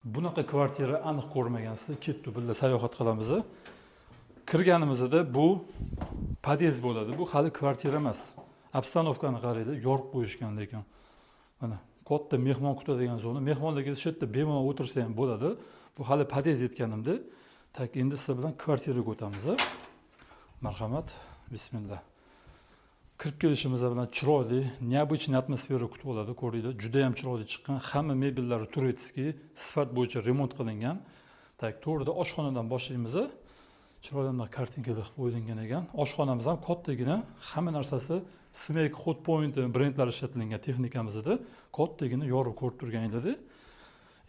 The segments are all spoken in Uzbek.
Bunaqa kvartira aniq ko'rmagansiz, ketdi birga sayohat qilamiz. Kirganimizda bu pod'ezd bo'ladi. Bu hali kvartira emas. Obstanovkani qaraydi, yorib qo'yishgan lekin. Mana katta mehmon kutadigan zona. Mehmonlarga shu yerda bemalol o'tirsa ham bo'ladi. Bu hali pod'ezd yetganimda. Tak, endi sizlar bilan kvartiraga o'tamiz. Marhamat, bismillah. Kirib kelishimiz bilan chiroyli, необычный atmosfera kutib oladi, ko'ringlar. Juda ham chiroyli chiqqan. Hamma mebellari turetskiy, sifat bo'yicha remont qilingan. Tak, to'g'rida oshxonadan boshlaymiz. Chiroyli kartinkalar qilib qo'yilgan ekan. Oshxonamiz ham kattagina, hamma narsasi Snake Hot Point brendlari ishlatilgan texnikamizda kattagina yorib ko'rib turganinglarda.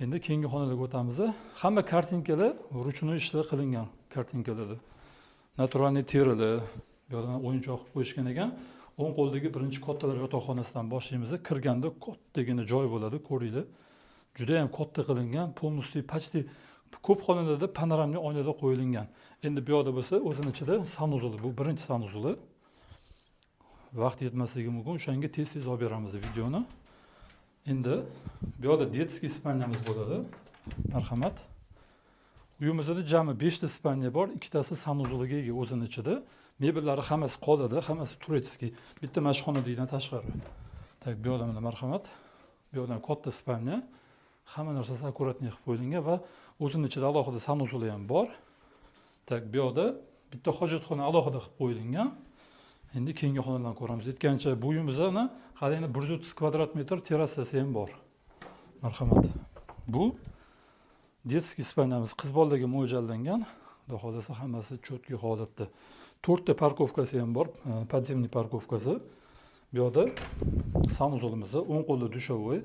Endi keyingi xonalarga o'tamiz. Hamma kartinkalar ruchnoy ishlar qilingan kartinkalar. Naturalniy terilar, bu yerdan o'yinchoq qilib qo'yishgan ekan. O'ng qo'ldagi birinchi kattalar yotoqxonasidan boshlaymiz. Kirganda kattagina joy bo'ladi, ko'ringlar. Juda ham katta qilingan, полностью почти ko'p xonalarda panoramli oynalar qo'yilgan. Endi bu yerda bo'lsa, o'zining ichida sanuzuli, bu birinchi sanuzuli. Vaqt yetmasligi mumkin, o'shanga tez-tez olib beramiz videoni. Endi bu yerda детский spanyamiz bo'ladi. Marhamat. Uyimizda jami 5 ta spanya bor, ikkitasi sanuzuliga ega o'zining ichida. Mebellari hammasi qoladi, hammasi turetskiy. Bitta mashxona deydan tashqari. Tak, bu yerda mana marhamat. Bu yerda katta spanya. Hamma narsasi akkuratni qilib qo'yilgan va o'zining ichida alohida sanuzuli ham bor. Tak, bu yerda bitta hojatxona alohida qilib qo'yilgan. Endi keyingi xonalarni ko'ramiz. Aytgancha bu uyimizda hali 130 kvadrat metr terrasasi ham bor. Marhamat. Bu детский spanyamiz qiz bolalarga mo'ljallangan. Xudo xolasa hammasi cho'tki holatda. 4 ta parkovkasi ham bor, podzemniy parkovkasi. Bu yerda sanuzulimiz, o'ng qo'lda dushovoy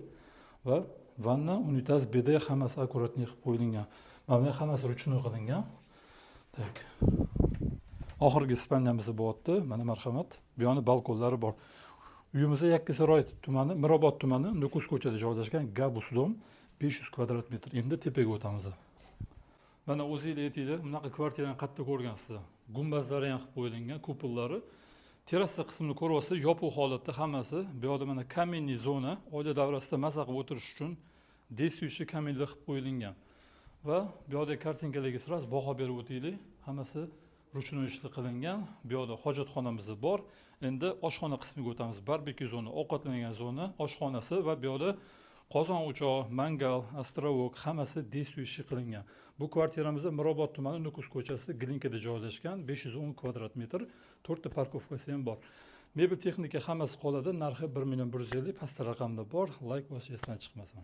va vanna, unitaz, beda hammasi akkuratni qilib qo'yilgan. Mana hammasi ruchnoy qilingan. Tak. Oxirgi spanyamiz bo'lyapti. Mana marhamat. Bu yerda balkonlari bor. Uyimizda Yakkasaroy tumani, Mirobod tumani, Nukus ko'chada joylashgan Gabus dom 500 kvadrat metr. Endi tepaga o'tamiz. Mana o'zingizlar aytinglar, bunaqa kvartirani qayerda ko'rgansizlar? Gumbazlari ham qilib qo'yilgan, kupollari. Terrasa qismini ko'ryapsiz, yopiq holatda hammasi. Bu yerda mana kamenniy zona, oila davrasida maza qilib o'tirish uchun действующий kamenlar qilib qo'yilgan. Va bu yerda kartinkalarga sirasi baho berib o'tinglar. Hammasi ruchnoy ishlar qilingan. Bu yerda hojatxonamiz bor. Endi oshxona qismiga o'tamiz. Barbekyu zona, ovqatlangan zona, oshxonasi va bu yerda qozon o'choq, mangal, ostrovok hammasi действующий qilingan. Bu kvartiramizda Mirobod tumani, Nukus ko'chasi, Glinkada joylashgan, 510 kvadrat metr, 4 ta parkovkasi ham bor. Mebel texnika hammasi qoladi, narxi 1 150 000, pastda raqamda bor. Like bosishdan chiqmasin.